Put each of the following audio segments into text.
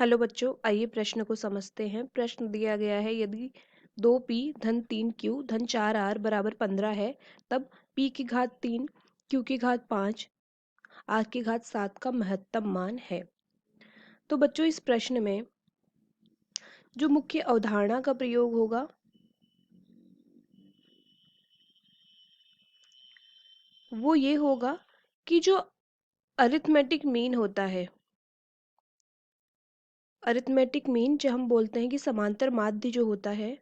Hello बच्चों, आइए प्रश्न को समझते हैं। प्रश्न दिया गया है, यदि 2p धन 3q धन 4r बराबर 15 है, तब p की घात 3, q की घात 5, r की घात 7 का महत्तम मान है। तो बच्चों, इस प्रश्न में जो मुख्य अवधारणा का प्रयोग होगा वो ये होगा कि जो अरिथमेटिक मीन होता है, अरिथमेटिक मीन जो हम बोलते हैं कि समांतर माध्य जो होता है,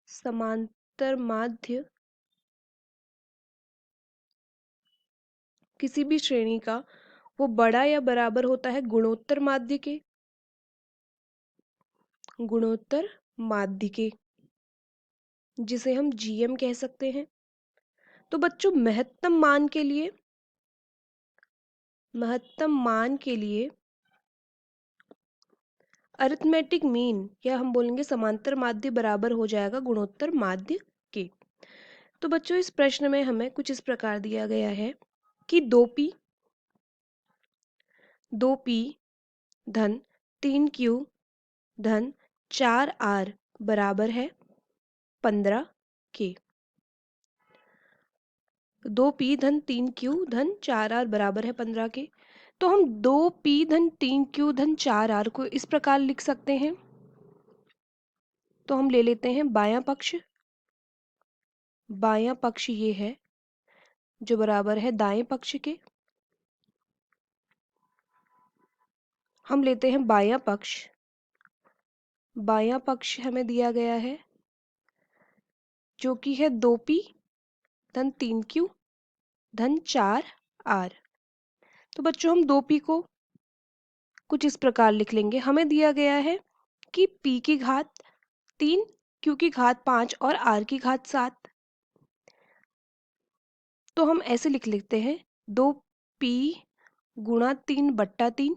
समांतर माध्य किसी भी श्रेणी का वो बड़ा या बराबर होता है गुणोत्तर माध्य के, गुणोत्तर माध्य के, जिसे हम जीएम कह सकते हैं। तो बच्चों, महत्तम मान के लिए अरिथमेटिक मीन या हम बोलेंगे समांतर माध्य बराबर हो जाएगा गुणोत्तर माध्य के। तो बच्चों, इस प्रश्न में हमें कुछ इस प्रकार दिया गया है कि 2p धन 3q धन 4r बराबर है 15 के। 2p धन 3q धन 4r बराबर है 15 के। तो हम 2p धन 3q धन 4r को इस प्रकार लिख सकते हैं। तो हम ले लेते हैं बायां पक्ष, बायां पक्ष ये है जो बराबर है दाएं पक्ष के। हम लेते हैं बायां पक्ष, बायां पक्ष हमें दिया गया है जो कि है 2p धन 3q धन 4r। तो बच्चों, हम 2p को कुछ इस प्रकार लिख लेंगे। हमें दिया गया है कि p की घात 3, q की घात 5 और r की घात 7। तो हम ऐसे लिख लेते हैं 2p गुणा 3/3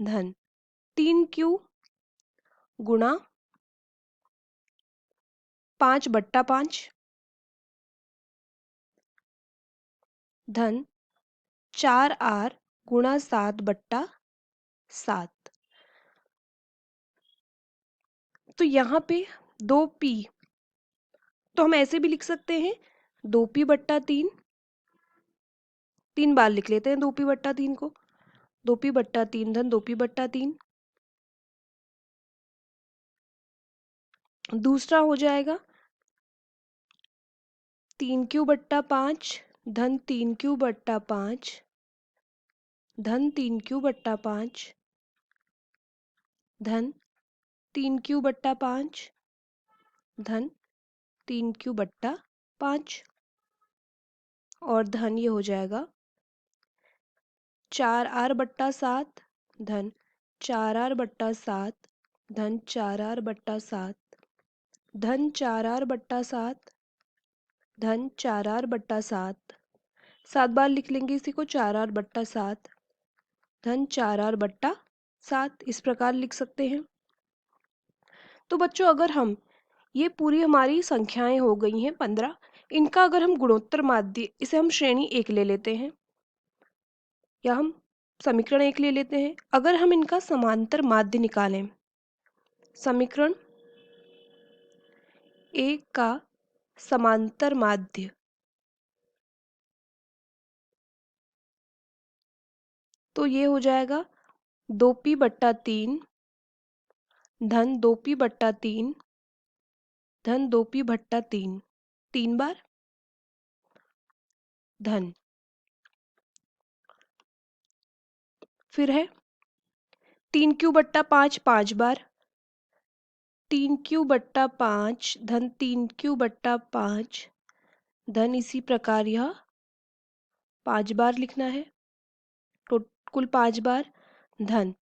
धन 3q गुणा 5/5 धन 4r गुणा 7/7। तो यहाँ पे 2p, तो हम ऐसे भी लिख सकते हैं 2p/3, 3 बार लिख लेते हैं 2p/3 को, 2p/3 धन 2p/3। दूसरा हो जाएगा 3q/5 धन 3q/5 धन 3q/5 धन 3q/5 धन 3q/5 और धन ये हो जाएगा 4r/7 धन 4r/7 धन 4r/7 धन 4r/7 धन 4r/7। 7 बार लिख लेंगे इसी को, 4r/7 धन 4r/7, इस प्रकार लिख सकते हैं। तो बच्चों, अगर हम ये पूरी हमारी संख्याएं हो गई हैं 15, इनका अगर हम गुणोत्तर माध्य, इसे हम श्रेणी 1 ले लेते हैं या हम समीकरण 1 ले लेते हैं। अगर हम इनका समांतर माध्य निकालें, समीकरण 1 का समांतर माध्य, तो ये हो जाएगा 2p/3 धन 2p/3 धन 2p/3, 3 बार धन, फिर है 3q/5 5 बार, 3q/5 धन 3q/5 धन इसी प्रकार यह 5 बार लिखना है, तो कुल 5 बार धन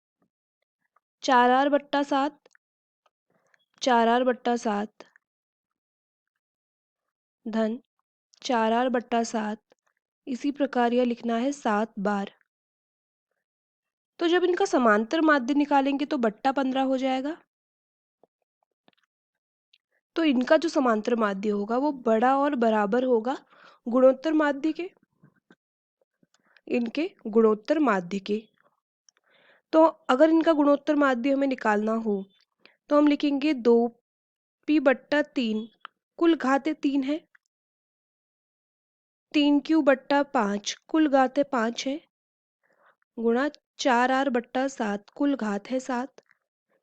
4r/7, 4r/7 धन 4r/7, इसी प्रकार यह लिखना है 7 बार। तो जब इनका समांतर माध्य निकालेंगे तो बट्टा 15 हो जाएगा। तो इनका जो समांतर माध्य होगा वो बड़ा और बराबर होगा गुणोत्तर माध्य के, इनके गुणोत्तर माध्य के। तो अगर इनका गुणोत्तर माध्य हमें निकालना हो तो हम लिखेंगे 2p/3, कुल घातें 3 है, 3q/5, कुल घातें 5 है, गुणा 4r/7, कुल घात है 7।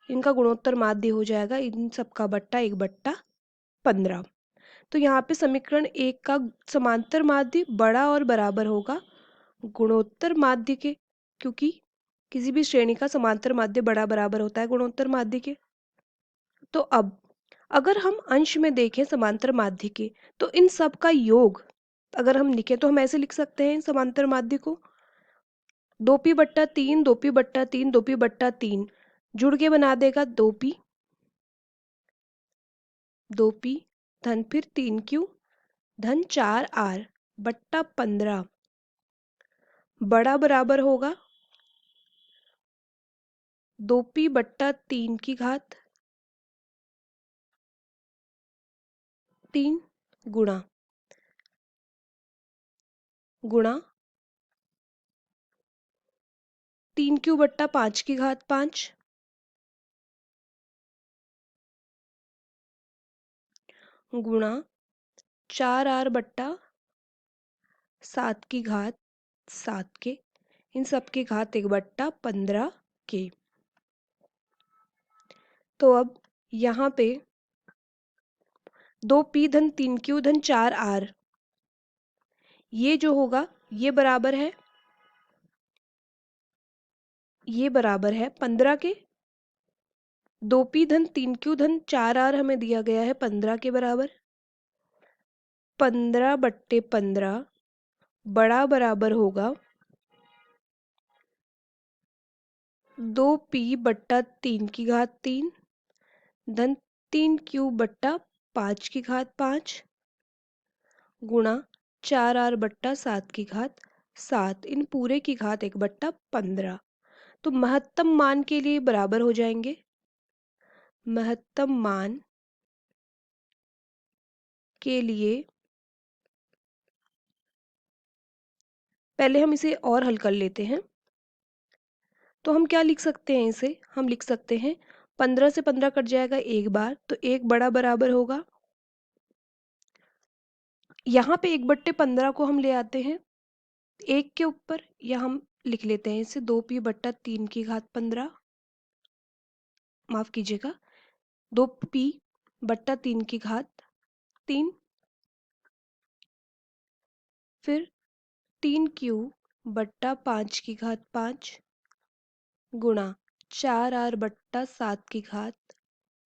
इनका गुणोत्तर माध्य हो जाएगा इन सबका बट्टा 1/15। तो यहाँ पे समीकरण 1 का समांतर माध्य बड़ा और बराबर होगा गुणोत्तर माध्य के, क्योंकि किसी भी श्रेणी का समांतर माध्य बड़ा बराबर होता है गुणोत्तर माध्य के। तो अब अगर हम अंश में देखें समांतर माध्य के, तो इन सब का योग अगर हम लिखें तो हम ऐसे लिख सकते हैं समांतर माध्य को 2p/3, 2p/3, 2p/3 जुड़ के बना देगा 2p, 2p धन फिर 3q धन 4r/15 बड़ा बराबर होगा 2p/3 की घात 3 गुणा गुणा 3q/5 की घात 5 गुणा 4r/7 की घात 7 के, इन सब की घात 1/15 के। तो अब यहाँ पे 2p धन 3q धन 4r ये जो होगा ये बराबर है 15 के, 2p धन 3q धन 4r हमें दिया गया है 15 के बराबर, 15/15 बड़ा बराबर होगा 2p/3 की घात 3 धन 3q/5 की घात 5 गुणा 4r/7 की घात 7, इन पूरे की घात 1/15। तो महत्तम मान के लिए बराबर हो जाएंगे। महत्तम मान के लिए पहले हम इसे और हल कर लेते हैं। तो हम क्या लिख सकते हैं, इसे हम लिख सकते हैं 15 से 15 कट जाएगा एक बार, तो एक बड़ा बराबर होगा, यहाँ पे 1/15 को हम ले आते हैं एक के ऊपर, या हम लिख लेते हैं इसे 2p/3 की घात 15, माफ कीजिएगा 2p/3 की घात 3, फिर 3q/5 की घात 5 गुणा 4r/7 की घात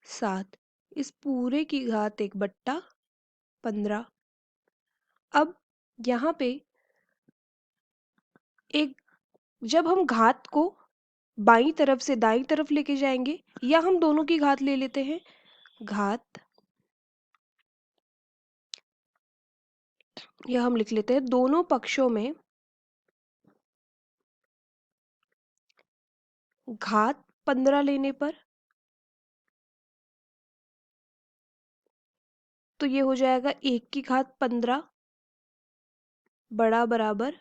7, इस पूरे की घात 1/15। अब यहाँ पे एक, जब हम घात को बाईं तरफ से दाईं तरफ लेके जाएंगे, या हम दोनों की घात ले लेते हैं, घात, या हम लिख लेते हैं दोनों पक्षों में घात 15 लेने पर, तो ये हो जाएगा 1 की घात 15 बड़ा बराबर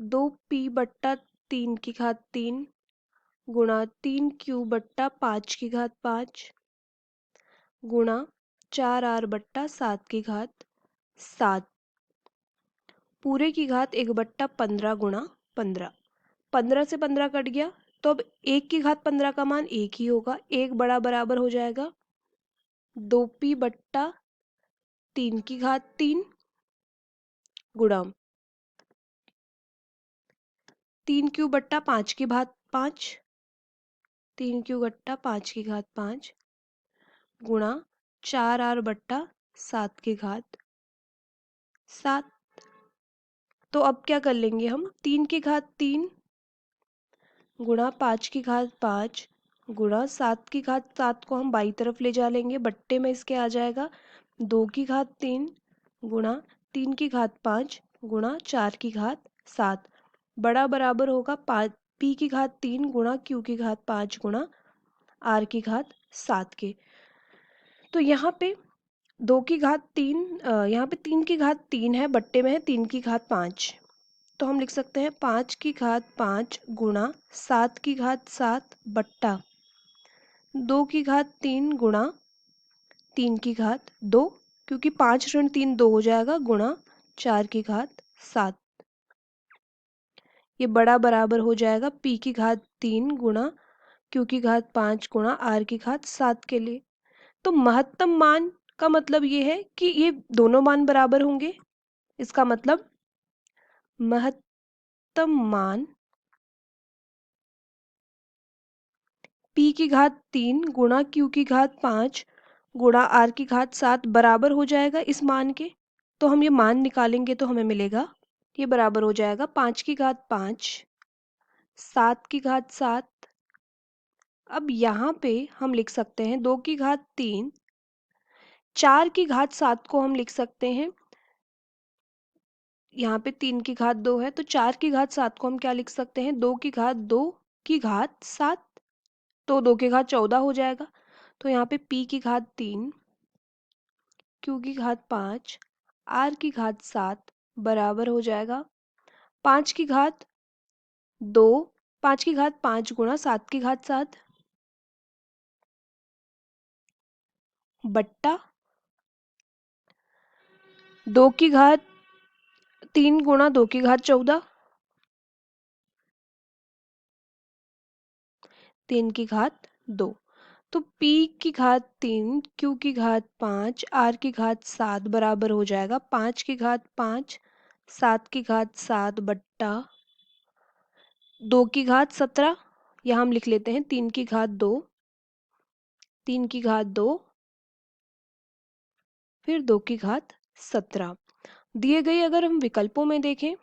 2p/3 की घात 3 गुणा 3q/5 की घात 5 गुणा 4r/7 की घात 7, पूरे की घात 1/15 गुणा 15। 15 से 15 कट गया, तो अब 1 की घात 15 का मान 1 ही होगा, एक बड़ा बराबर हो जाएगा 2p/3 की घात 3 गुणा 3q/5 की घात 5, 3q/5 की घात 5 गुणा 4r/7 की घात 7। तो अब क्या कर लेंगे हम, 3 की घात 3 गुणा 5 की घात 5 गुणा 7 की घात 7 को हम बाई तरफ ले जा लेंगे, बट्टे में इसके आ जाएगा 2 की घात 3 गुणा 3 की घात 5 गुणा 4 की घात 7 बड़ा बराबर होगा p की घात 3 गुणा q की घात 5 गुणा r की घात 7 के। तो यहाँ पे 2 की घात 3, यहाँ पे 3 की घात 3 है, बट्टे में है 3 की घात 5, तो हम लिख सकते हैं 5 की घात 5 गुणा 7 की घात 7 बट्टा 2 की घात 3 गुणा 3 की घात 2, क्योंकि 5 ऋण 3 2 हो जाएगा, गुणा 4 की घात 7। ये बड़ा बराबर हो जाएगा p की घात 3 गुणा q की घात 5 गुणा r की घात 7 के लिए। तो महत्तम मान का मतलब ये है कि ये दोनों मान बराबर होंगे। इसका मतलब महत्तम मान p की घात 3 गुणा q की घात 5 गुणा r की घात 7 बराबर हो जाएगा इस मान के। तो हम ये मान निकालेंगे तो हमें मिलेगा, ये बराबर हो जाएगा 5 की घात 5 7 की घात 7। अब यहाँ पे हम लिख सकते हैं 2 की घात 3 4 की घात 7 को हम लिख सकते हैं, यहाँ पे 3 की घात 2 है तो 4 की घात 7 को हम क्या लिख सकते हैं, 2 की घात 2 की घात 7, तो 2 की घात 14 हो जाएगा। तो यहाँ पे p की घात 3 q की घात 5 r की घात 7 बराबर हो जाएगा 5 की घात 2 5 की घात 5 गुणा 7 की घात 7 बट्टा 2 की घात 3 गुणा 2 की घात 14 3 की घात 2। तो p की घात 3 q की घात 5 r की घात 7 बराबर हो जाएगा 5 की घात 5 7 की घात 7 बट्टा 2 की घात 17, यहाँ हम लिख लेते हैं 3 की घात 2 3 की घात 2 फिर 2 की घात 17। दिए गए अगर हम विकल्पों में देखें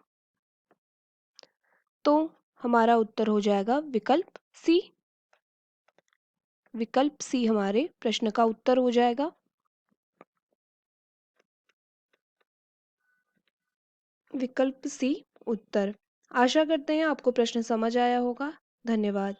तो हमारा उत्तर हो जाएगा विकल्प सी। विकल्प सी हमारे प्रश्न का उत्तर हो जाएगा। विकल्प सी उत्तर। आशा करते हैं आपको प्रश्न समझ आया होगा। धन्यवाद।